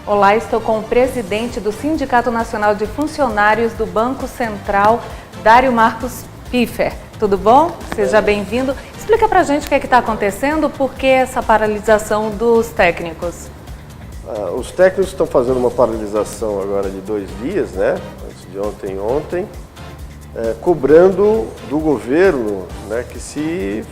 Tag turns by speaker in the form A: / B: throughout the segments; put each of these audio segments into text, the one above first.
A: Olá, estou com o presidente do Sindicato Nacional de Funcionários do Banco Central, Dário Marcos Piffer. Tudo bom? Seja bem-vindo. Explica pra gente o que é que está acontecendo, por que essa paralisação dos técnicos?
B: Os técnicos estão fazendo uma paralisação agora de 2 dias, né? Antes de ontem, cobrando do governo, né, que se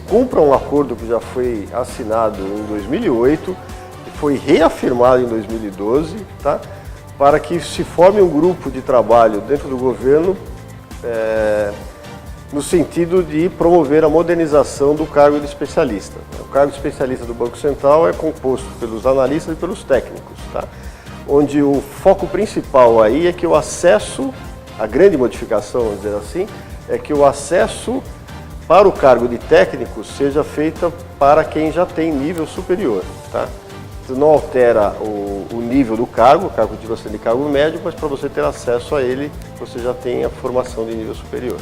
B: cumpra um acordo que já foi assinado em 2008, que foi reafirmado em 2012, tá? Para que se forme um grupo de trabalho dentro do governo no sentido de promover a modernização do cargo de especialista. O cargo de especialista do Banco Central é composto pelos analistas e pelos técnicos, tá? Onde o foco principal aí é que o acesso, a grande modificação, vamos dizer assim, é que o acesso para o cargo de técnico seja feita para quem já tem nível superior, tá? Então, não altera o nível do cargo, o cargo continua sendo de cargo médio, mas para você ter acesso a ele, você já tem a formação de nível superior.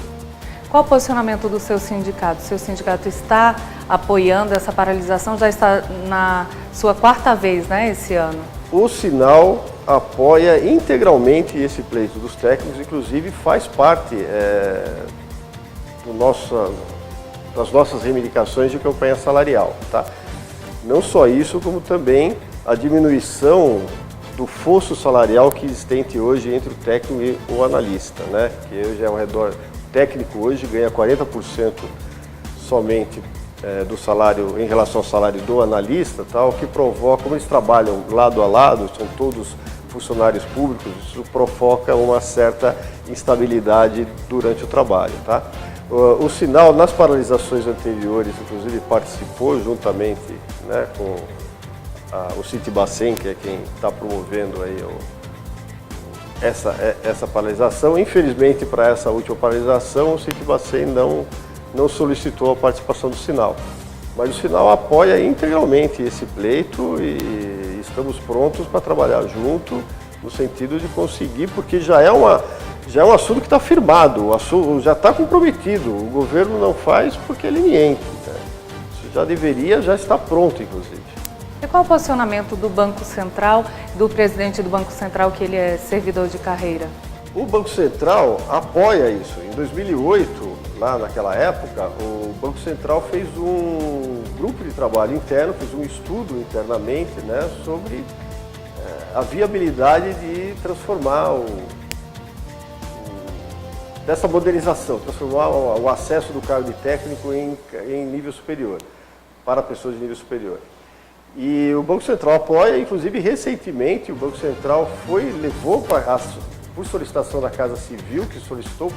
A: Qual o posicionamento do seu sindicato? O seu sindicato está apoiando essa paralisação? Já está na sua 4ª vez, né, esse ano?
B: O Sinal apoia integralmente esse pleito dos técnicos, inclusive faz parte das nossas reivindicações de campanha salarial, tá? Não só isso, como também a diminuição do fosso salarial que existente hoje entre o técnico e o analista, né? Que hoje é ao redor, o técnico hoje ganha 40% somente do salário em relação ao salário do analista, tá? O que provoca, como eles trabalham lado a lado, são todos funcionários públicos, isso provoca uma certa instabilidade durante o trabalho, tá? O Sinal, nas paralisações anteriores, inclusive participou juntamente, né, com o Citibacen, que é quem está promovendo aí essa paralisação. Infelizmente, para essa última paralisação, o Citibacen não solicitou a participação do Sinal. Mas o Sinal apoia integralmente esse pleito e estamos prontos para trabalhar junto no sentido de conseguir, porque já é um assunto que está firmado, o assunto já está comprometido, o governo não faz porque é leniente, né? Isso já está pronto, inclusive.
A: E qual o posicionamento do Banco Central, do presidente do Banco Central, que ele é servidor de carreira?
B: O Banco Central apoia isso. Em 2008, lá naquela época, o Banco Central fez um grupo de trabalho interno, fez um estudo internamente, né, sobre a viabilidade de transformar dessa modernização, transformar o acesso do cargo de técnico em nível superior, para pessoas de nível superior. E o Banco Central apoia, inclusive recentemente o Banco Central levou por solicitação da Casa Civil, que solicitou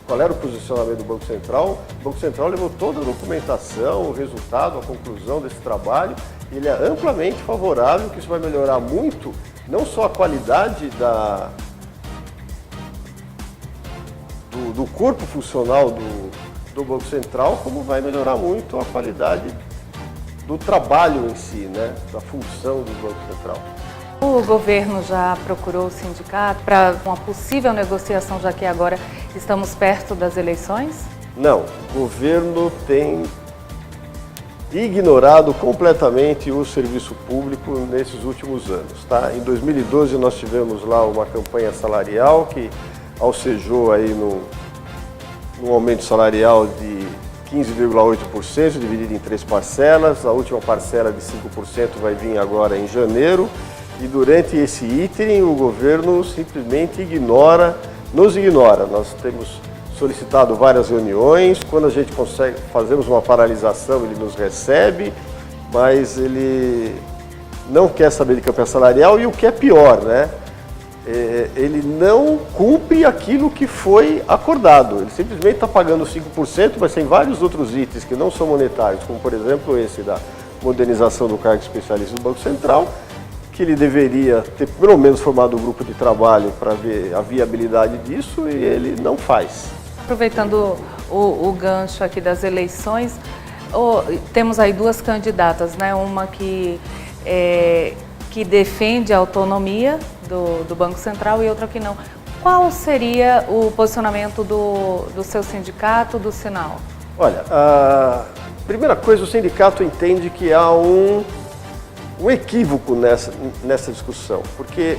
B: qual era o posicionamento do Banco Central. O Banco Central levou toda a documentação, o resultado, a conclusão desse trabalho. Ele é amplamente favorável, que isso vai melhorar muito, não só a qualidade do corpo funcional do Banco Central, como vai melhorar muito a qualidade do trabalho em si, né, da função do Banco Central.
A: O governo já procurou o sindicato para uma possível negociação, já que agora estamos perto das eleições?
B: Não, o governo tem ignorado completamente o serviço público nesses últimos anos, tá? Em 2012 nós tivemos lá uma campanha salarial que alcejou aí num aumento salarial de 15,8%, dividido em 3 parcelas. A última parcela de 5% vai vir agora em janeiro. E durante esse ínterim, o governo simplesmente nos ignora. Nós temos solicitado várias reuniões. Quando a gente fazemos uma paralisação, ele nos recebe, mas ele não quer saber de campanha salarial. E o que é pior, né? Ele não cumpre aquilo que foi acordado. Ele simplesmente está pagando 5%, mas tem vários outros itens que não são monetários, como por exemplo esse da modernização do cargo especialista do Banco Central, que ele deveria ter pelo menos formado um grupo de trabalho para ver a viabilidade disso, e ele não faz.
A: Aproveitando o gancho aqui das eleições, temos aí 2 candidatas, né? Uma que defende a autonomia do Banco Central e outra que não. Qual seria o posicionamento do seu sindicato, do Sinal?
B: Olha, a primeira coisa, o sindicato entende que há um equívoco nessa discussão, porque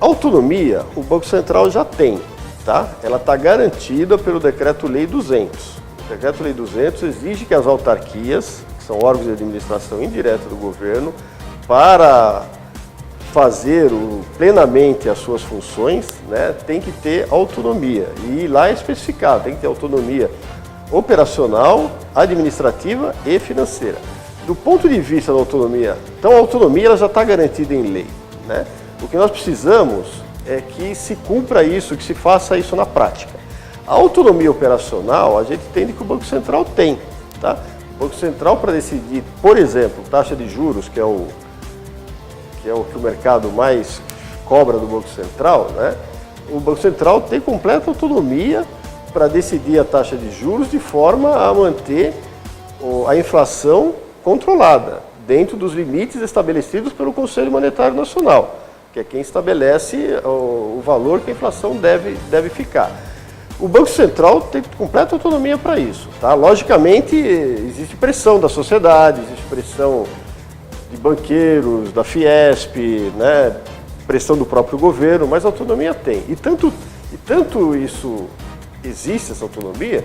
B: autonomia o Banco Central já tem, tá? Ela está garantida pelo Decreto-Lei 200. O Decreto-Lei 200 exige que as autarquias, que são órgãos de administração indireta do governo, para fazer plenamente as suas funções, né, tem que ter autonomia. E lá é especificado, tem que ter autonomia operacional, administrativa e financeira. Do ponto de vista da autonomia, então a autonomia ela já está garantida em lei, né? O que nós precisamos é que se cumpra isso, que se faça isso na prática. A autonomia operacional, a gente entende que o Banco Central tem, tá? O Banco Central, para decidir, por exemplo, taxa de juros, que é o que o mercado mais cobra do Banco Central, né? O Banco Central tem completa autonomia para decidir a taxa de juros de forma a manter a inflação controlada, dentro dos limites estabelecidos pelo Conselho Monetário Nacional, que é quem estabelece o valor que a inflação deve ficar. O Banco Central tem completa autonomia para isso, tá? Logicamente, existe pressão da sociedade, existe pressão de banqueiros, da Fiesp, né? Pressão do próprio governo, mas a autonomia tem. E tanto isso existe, essa autonomia,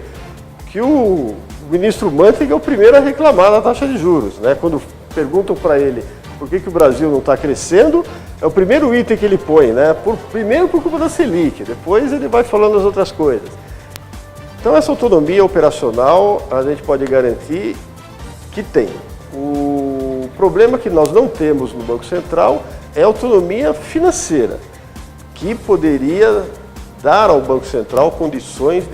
B: que o ministro Manteiga é o primeiro a reclamar da taxa de juros, né? Quando perguntam para ele por que o Brasil não está crescendo, é o primeiro item que ele põe, né? Primeiro por culpa da Selic, depois ele vai falando as outras coisas. Então essa autonomia operacional a gente pode garantir que tem. O problema que nós não temos no Banco Central é autonomia financeira, que poderia dar ao Banco Central condições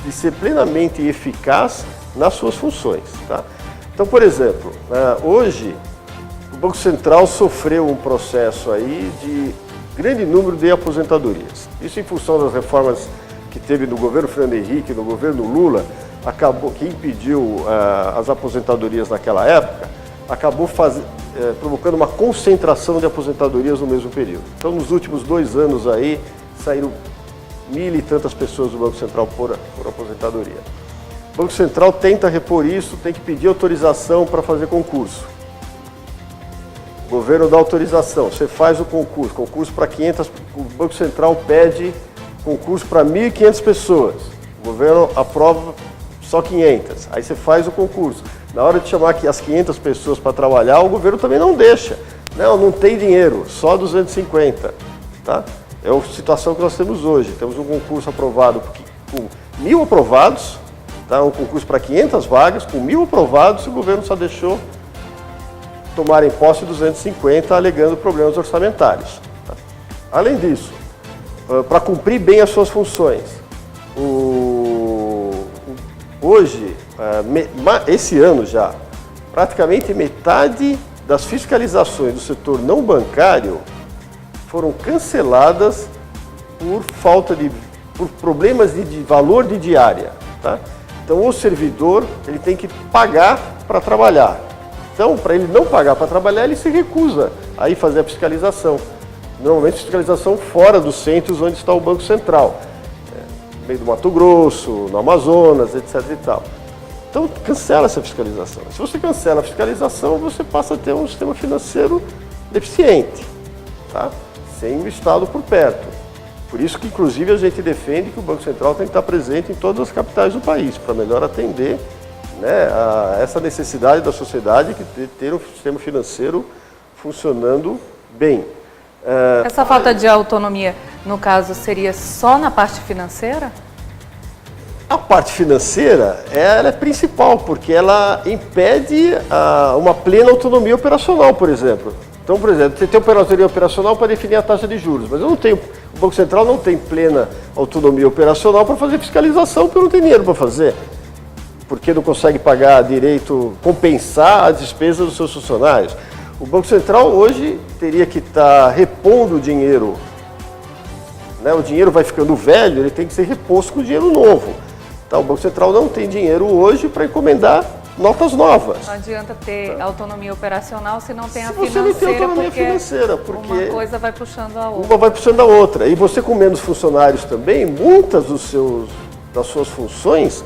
B: de ser plenamente eficaz nas suas funções, tá? Então, por exemplo, hoje o Banco Central sofreu um processo aí de grande número de aposentadorias. Isso em função das reformas que teve no governo Fernando Henrique, no governo Lula, que impediu as aposentadorias naquela época, acabou provocando uma concentração de aposentadorias no mesmo período. Então, nos últimos 2 anos aí, saíram 1.000 e tantas pessoas do Banco Central por aposentadoria. O Banco Central tenta repor isso, tem que pedir autorização para fazer concurso. O governo dá autorização, você faz o concurso para 500, o Banco Central pede concurso para 1.500 pessoas. O governo aprova só 500, aí você faz o concurso. Na hora de chamar as 500 pessoas para trabalhar, o governo também não deixa. Não tem dinheiro, só 250. Tá? É a situação que nós temos hoje. Temos um concurso aprovado com 1.000 aprovados, tá? Um concurso para 500 vagas, com 1.000 aprovados, e o governo só deixou tomarem posse 250, alegando problemas orçamentários. Tá? Além disso, para cumprir bem as suas funções, hoje, esse ano já, praticamente metade das fiscalizações do setor não bancário foram canceladas por problemas de valor de diária, tá? Então o servidor ele tem que pagar para trabalhar. Então, para ele não pagar para trabalhar, ele se recusa a ir fazer a fiscalização. Normalmente fiscalização fora dos centros onde está o Banco Central, no meio do Mato Grosso, no Amazonas, etc. e tal. Então cancela essa fiscalização. Se você cancela a fiscalização, você passa a ter um sistema financeiro deficiente, tá? Sem o Estado por perto. Por isso que, inclusive, a gente defende que o Banco Central tem que estar presente em todas as capitais do país, para melhor atender, né, essa necessidade da sociedade de ter um sistema financeiro funcionando bem.
A: Essa falta de autonomia, no caso, seria só na parte financeira?
B: A parte financeira ela é principal, porque ela impede uma plena autonomia operacional, por exemplo. Então, por exemplo, você tem autonomia operacional para definir a taxa de juros, mas o Banco Central não tem plena autonomia operacional para fazer fiscalização, porque não tem dinheiro para fazer. Porque não consegue pagar direito, compensar as despesas dos seus funcionários. O Banco Central hoje teria que estar repondo o dinheiro, né? O dinheiro vai ficando velho, ele tem que ser reposto com dinheiro novo. Então, o Banco Central não tem dinheiro hoje para encomendar notas novas.
A: Não adianta ter autonomia operacional se não tem a
B: financeira. Você não tem autonomia financeira, porque
A: uma coisa vai puxando a outra.
B: Uma vai puxando a outra. E você com menos funcionários também, muitas das suas funções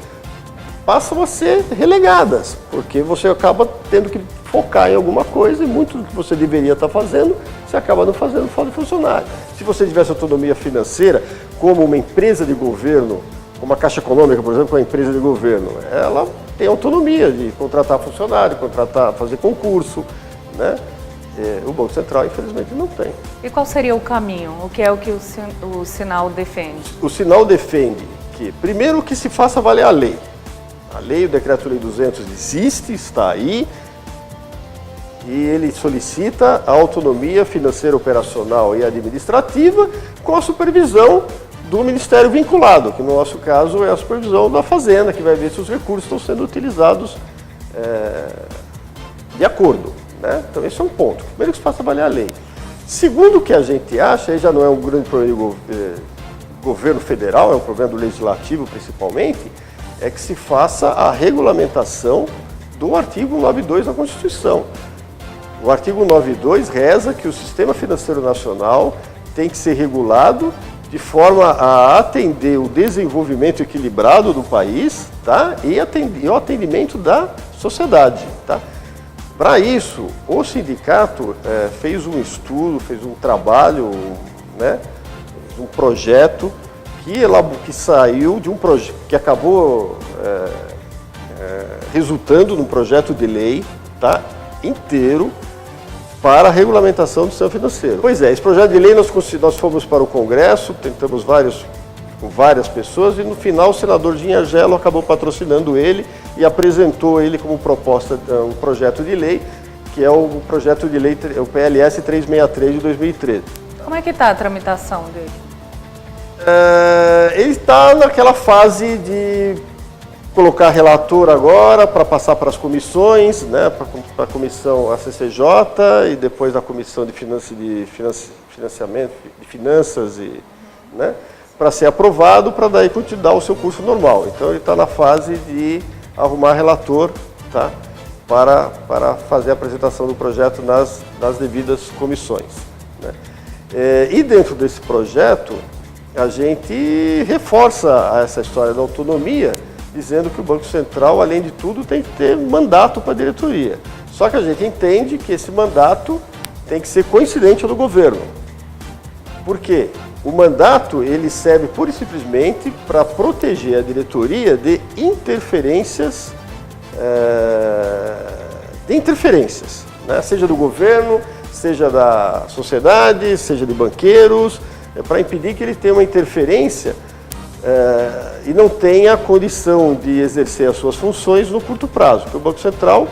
B: passam a ser relegadas, porque você acaba tendo que focar em alguma coisa e muito do que você deveria estar fazendo, você acaba não fazendo por falta de funcionário. Se você tivesse autonomia financeira, como uma empresa de governo, como a Caixa Econômica, por exemplo, que é uma empresa de governo, ela tem autonomia de contratar funcionário, fazer concurso, né? O Banco Central, infelizmente, não tem.
A: E qual seria o caminho? O que é o que o Sinal defende?
B: O Sinal defende que, primeiro, que se faça valer a lei. A lei, o Decreto-Lei 200 existe, está aí, e ele solicita a autonomia financeira, operacional e administrativa com a supervisão do Ministério vinculado, que no nosso caso é a supervisão da Fazenda, que vai ver se os recursos estão sendo utilizados de acordo, né? Então esse é um ponto. Primeiro que se faça valer a lei. Segundo, o que a gente acha, aí já não é um grande problema do governo federal, é um problema do legislativo principalmente, é que se faça a regulamentação do artigo 92 da Constituição. O artigo 92 reza que o sistema financeiro nacional tem que ser regulado de forma a atender o desenvolvimento equilibrado do país, tá? E o atendimento da sociedade. Tá? Para isso, o sindicato fez um estudo, fez um trabalho, né? Um projeto que saiu de um projeto que acabou resultando num projeto de lei, tá? Inteiro para a regulamentação do sistema financeiro. Pois é, esse projeto de lei nós fomos para o Congresso, tentamos com várias pessoas e no final o senador Dinho Argelo acabou patrocinando ele e apresentou ele como proposta, um projeto de lei, que é o projeto de lei, o PLS 363 de 2013.
A: Como é que está a tramitação dele?
B: Ele está naquela fase de colocar relator agora para passar para as comissões, né, para a comissão ACCJ e depois da comissão de financiamento, de finanças, né, para ser aprovado, para daí continuar o seu curso normal. Então ele está na fase de arrumar relator, tá, para fazer a apresentação do projeto nas devidas comissões, né. E dentro desse projeto a gente reforça essa história da autonomia, dizendo que o Banco Central, além de tudo, tem que ter mandato para a diretoria. Só que a gente entende que esse mandato tem que ser coincidente ao do governo. Por quê? O mandato ele serve pura e simplesmente para proteger a diretoria de interferências, né? Seja do governo, seja da sociedade, seja de banqueiros, para impedir que ele tenha uma interferência e não tenha a condição de exercer as suas funções no curto prazo, porque o Banco Central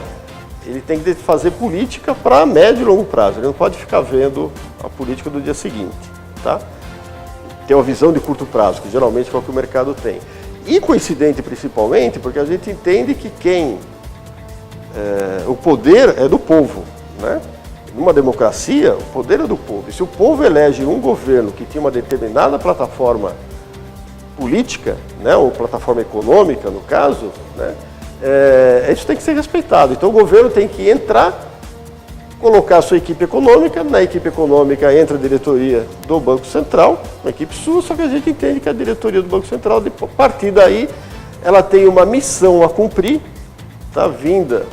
B: ele tem que fazer política para médio e longo prazo, ele não pode ficar vendo a política do dia seguinte, tá? Tem uma visão de curto prazo, que geralmente é o que o mercado tem. E coincidente principalmente, porque a gente entende que o poder é do povo, né? Numa democracia, o poder é do povo. E se o povo elege um governo que tinha uma determinada plataforma política, né, ou plataforma econômica, no caso, né, isso tem que ser respeitado. Então o governo tem que entrar, colocar a sua equipe econômica, na equipe econômica entra a diretoria do Banco Central, uma equipe sua, só que a gente entende que a diretoria do Banco Central, a partir daí, ela tem uma missão a cumprir, tá, vinda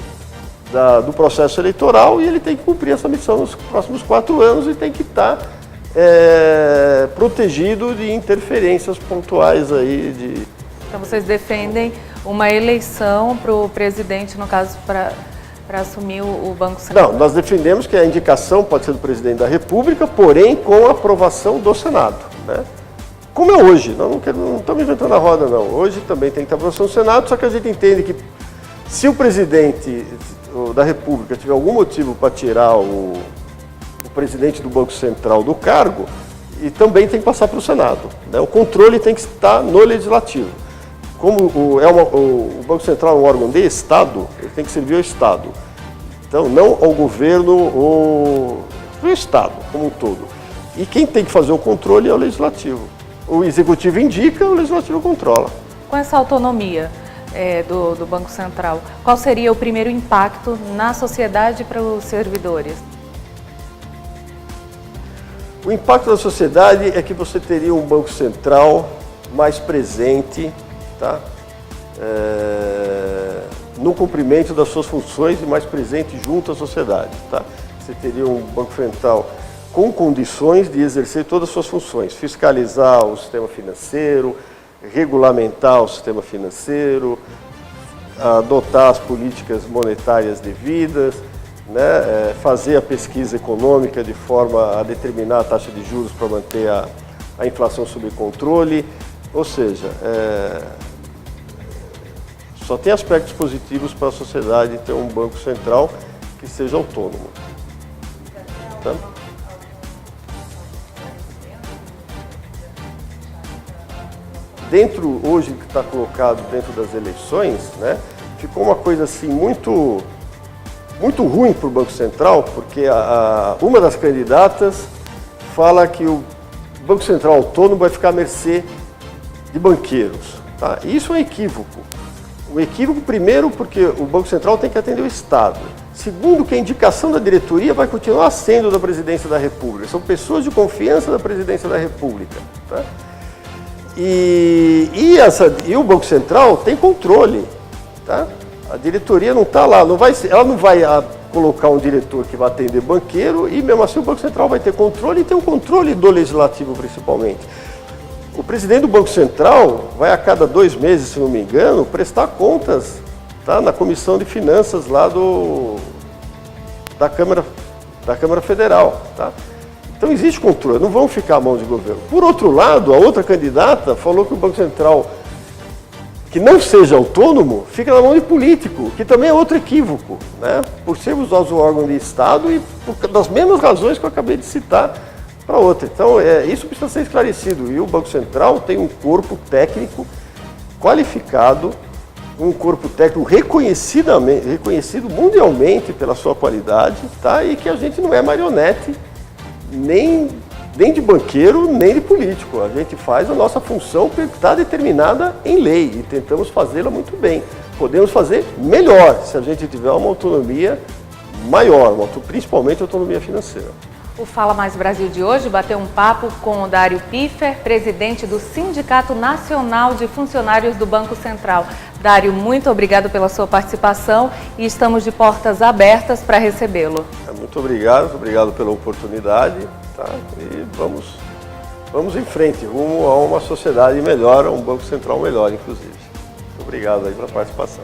B: do processo eleitoral, e ele tem que cumprir essa missão nos próximos 4 anos e tem que estar protegido de interferências pontuais aí.
A: Então vocês defendem uma eleição para o presidente, no caso, para assumir o Banco Central? Não,
B: nós defendemos que a indicação pode ser do presidente da República, porém com a aprovação do Senado, né? Como é hoje, não estamos inventando a roda não, hoje também tem que ter aprovação do Senado, só que a gente entende que se o presidente da República tiver algum motivo para tirar o presidente do Banco Central do cargo, e também tem que passar para o Senado, né? O controle tem que estar no Legislativo. Como o Banco Central é um órgão de Estado, ele tem que servir ao Estado. Então, não ao governo, ao Estado como um todo. E quem tem que fazer o controle é o Legislativo. O Executivo indica, o Legislativo controla.
A: Com essa autonomia do Banco Central, qual seria o primeiro impacto na sociedade para os servidores?
B: O impacto na sociedade é que você teria um Banco Central mais presente, tá? no cumprimento das suas funções e mais presente junto à sociedade. Tá? Você teria um Banco Central com condições de exercer todas as suas funções, fiscalizar o sistema financeiro, regulamentar o sistema financeiro, adotar as políticas monetárias devidas, né, fazer a pesquisa econômica de forma a determinar a taxa de juros para manter a inflação sob controle, ou seja, só tem aspectos positivos para a sociedade ter um Banco Central que seja autônomo. Tá? Dentro, hoje que está colocado dentro das eleições, né, ficou uma coisa assim muito ruim para o Banco Central, porque uma das candidatas fala que o Banco Central autônomo vai ficar à mercê de banqueiros. Tá? Isso é um equívoco. Um equívoco, primeiro, porque o Banco Central tem que atender o Estado. Segundo, que a indicação da diretoria vai continuar sendo da Presidência da República. São pessoas de confiança da Presidência da República. Tá? E o Banco Central tem controle. Tá? A diretoria não está lá, ela não vai colocar um diretor que vai atender banqueiro e mesmo assim o Banco Central vai ter controle e tem um controle do Legislativo principalmente. O presidente do Banco Central vai a cada 2 meses, se não me engano, prestar contas, tá, na Comissão de Finanças lá da Câmara Federal. Tá? Então existe controle, não vão ficar à mão de governo. Por outro lado, a outra candidata falou que o Banco Central, que não seja autônomo, fica na mão de político, que também é outro equívoco, né? Por sermos nós um órgão de Estado e das mesmas razões que eu acabei de citar para outra. Então, isso precisa ser esclarecido. E o Banco Central tem um corpo técnico qualificado, um corpo técnico reconhecido mundialmente pela sua qualidade, tá? E que a gente não é marionete nem de banqueiro, nem de político. A gente faz a nossa função que está determinada em lei e tentamos fazê-la muito bem. Podemos fazer melhor se a gente tiver uma autonomia maior, principalmente autonomia financeira.
A: O Fala Mais Brasil de hoje bateu um papo com o Dário Piffer, presidente do Sindicato Nacional de Funcionários do Banco Central. Dário, muito obrigado pela sua participação e estamos de portas abertas para recebê-lo.
B: Muito obrigado pela oportunidade. Tá? E vamos em frente, rumo a uma sociedade melhor, a um Banco Central melhor, inclusive. Muito obrigado aí pela participação.